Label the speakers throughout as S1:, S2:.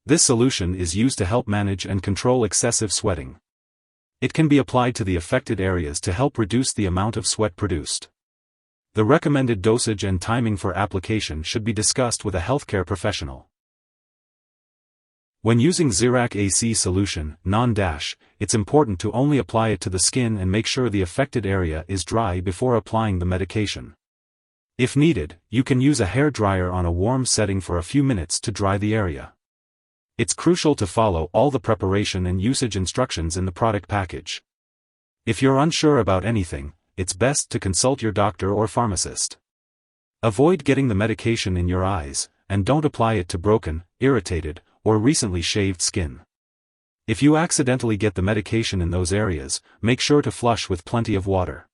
S1: This solution is used to help manage and control excessive sweating. It can be applied to the affected areas to help reduce the amount of sweat produced. The recommended dosage and timing for application should be discussed with a healthcare professional. When using Xerac AC solution, non-dash, it's important to only apply it to the skin and make sure the affected area is dry before applying the medication. If needed, you can use a hair dryer on a warm setting for a few minutes to dry the area. It's crucial to follow all the preparation and usage instructions in the product package. If you're unsure about anything, it's best to consult your doctor or pharmacist. Avoid getting the medication in your eyes, and don't apply it to broken, irritated, or recently shaved skin. If you accidentally get the medication in those areas, make sure to flush with plenty of water.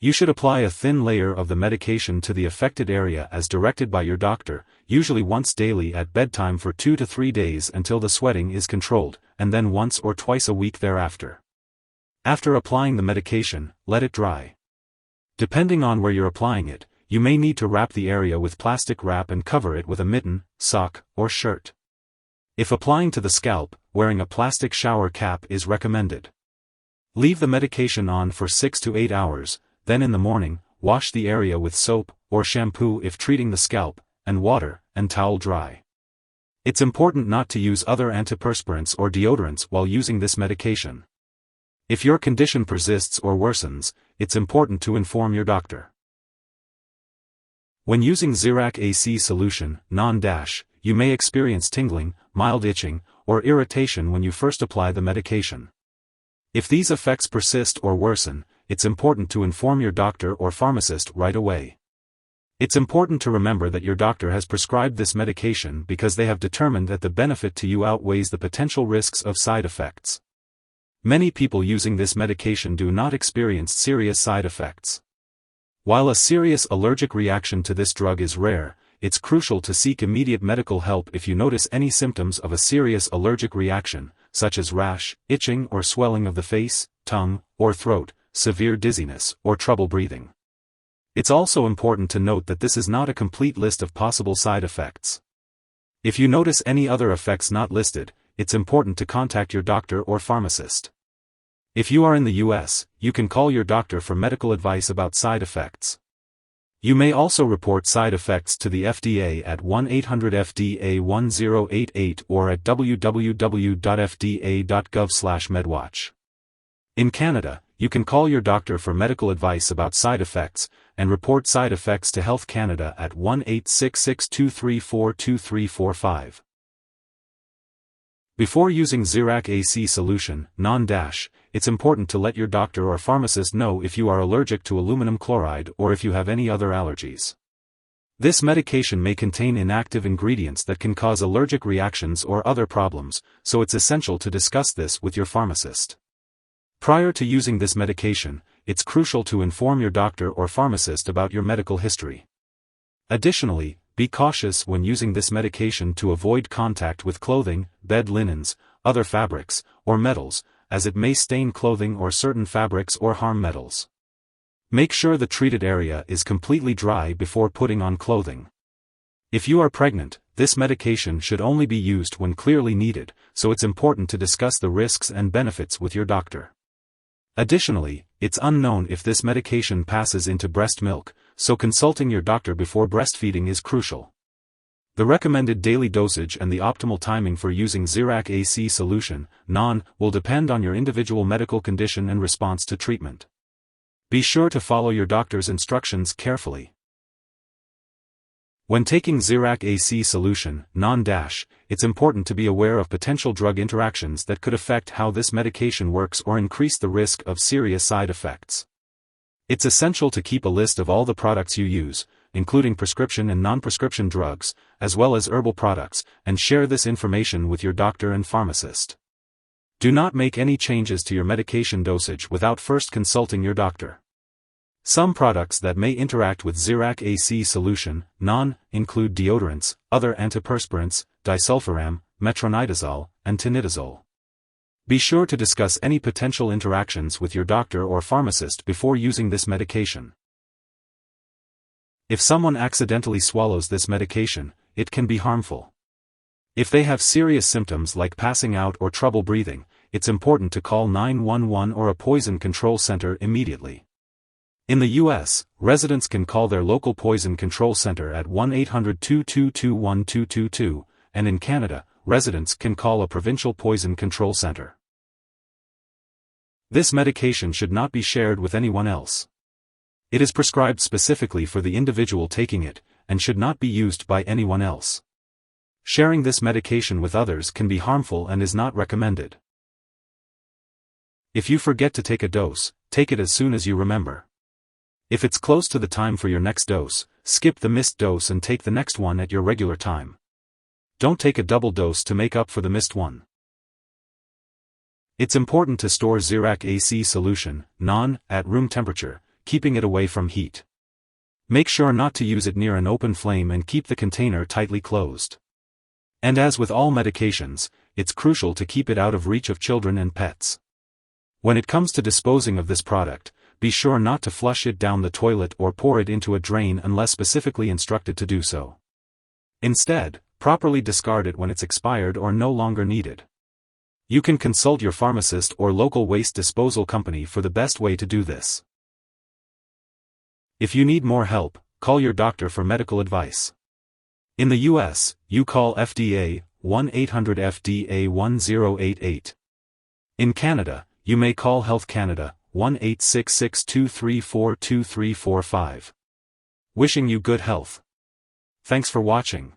S1: You should apply a thin layer of the medication to the affected area as directed by your doctor, usually once daily at bedtime for 2 to 3 days until the sweating is controlled, and then once or twice a week thereafter. After applying the medication, let it dry. Depending on where you're applying it, you may need to wrap the area with plastic wrap and cover it with a mitten, sock, or shirt. If applying to the scalp, wearing a plastic shower cap is recommended. Leave the medication on for 6 to 8 hours, then in the morning, wash the area with soap, or shampoo if treating the scalp, and water, and towel dry. It's important not to use other antiperspirants or deodorants while using this medication. If your condition persists or worsens, it's important to inform your doctor. When using Xerac AC solution, non-dash, you may experience tingling, mild itching, or irritation when you first apply the medication. If these effects persist or worsen, it's important to inform your doctor or pharmacist right away. It's important to remember that your doctor has prescribed this medication because they have determined that the benefit to you outweighs the potential risks of side effects. Many people using this medication do not experience serious side effects. While a serious allergic reaction to this drug is rare, it's crucial to seek immediate medical help if you notice any symptoms of a serious allergic reaction, such as rash, itching or swelling of the face, tongue, or throat, severe dizziness, or trouble breathing. It's also important to note that this is not a complete list of possible side effects. If you notice any other effects not listed, it's important to contact your doctor or pharmacist. If you are in the US, you can call your doctor for medical advice about side effects. You may also report side effects to the FDA at 1-800-FDA-1088 or at www.fda.gov/medwatch. In Canada, you can call your doctor for medical advice about side effects, and report side effects to Health Canada at 1-866-234-2345. Before using Xerac AC solution, non-dash, it's important to let your doctor or pharmacist know if you are allergic to aluminum chloride or if you have any other allergies. This medication may contain inactive ingredients that can cause allergic reactions or other problems, so it's essential to discuss this with your pharmacist. Prior to using this medication, it's crucial to inform your doctor or pharmacist about your medical history. Additionally, be cautious when using this medication to avoid contact with clothing, bed linens, other fabrics, or metals, as it may stain clothing or certain fabrics or harm metals. Make sure the treated area is completely dry before putting on clothing. If you are pregnant, this medication should only be used when clearly needed, so it's important to discuss the risks and benefits with your doctor. Additionally, it's unknown if this medication passes into breast milk, so consulting your doctor before breastfeeding is crucial. The recommended daily dosage and the optimal timing for using Xerac AC solution, non, will depend on your individual medical condition and response to treatment. Be sure to follow your doctor's instructions carefully. When taking Xerac AC solution, non-dash, it's important to be aware of potential drug interactions that could affect how this medication works or increase the risk of serious side effects. It's essential to keep a list of all the products you use, including prescription and non-prescription drugs, as well as herbal products, and share this information with your doctor and pharmacist. Do not make any changes to your medication dosage without first consulting your doctor. Some products that may interact with Xerac AC solution, non, include deodorants, other antiperspirants, disulfiram, metronidazole, and tinidazole. Be sure to discuss any potential interactions with your doctor or pharmacist before using this medication. If someone accidentally swallows this medication, it can be harmful. If they have serious symptoms like passing out or trouble breathing, it's important to call 911 or a poison control center immediately. In the U.S., residents can call their local poison control center at 1-800-222-1222, and in Canada, residents can call a provincial poison control center. This medication should not be shared with anyone else. It is prescribed specifically for the individual taking it, and should not be used by anyone else. Sharing this medication with others can be harmful and is not recommended. If you forget to take a dose, take it as soon as you remember. If it's close to the time for your next dose, skip the missed dose and take the next one at your regular time. Don't take a double dose to make up for the missed one. It's important to store Xerac AC solution, non, at room temperature, keeping it away from heat. Make sure not to use it near an open flame and keep the container tightly closed. And as with all medications, it's crucial to keep it out of reach of children and pets. When it comes to disposing of this product, be sure not to flush it down the toilet or pour it into a drain unless specifically instructed to do so. Instead, properly discard it when it's expired or no longer needed. You can consult your pharmacist or local waste disposal company for the best way to do this. If you need more help, call your doctor for medical advice. In the U.S., you call FDA, 1-800-FDA-1088. In Canada, you may call Health Canada, 1-866-234-2345. Wishing you good health. Thanks for watching.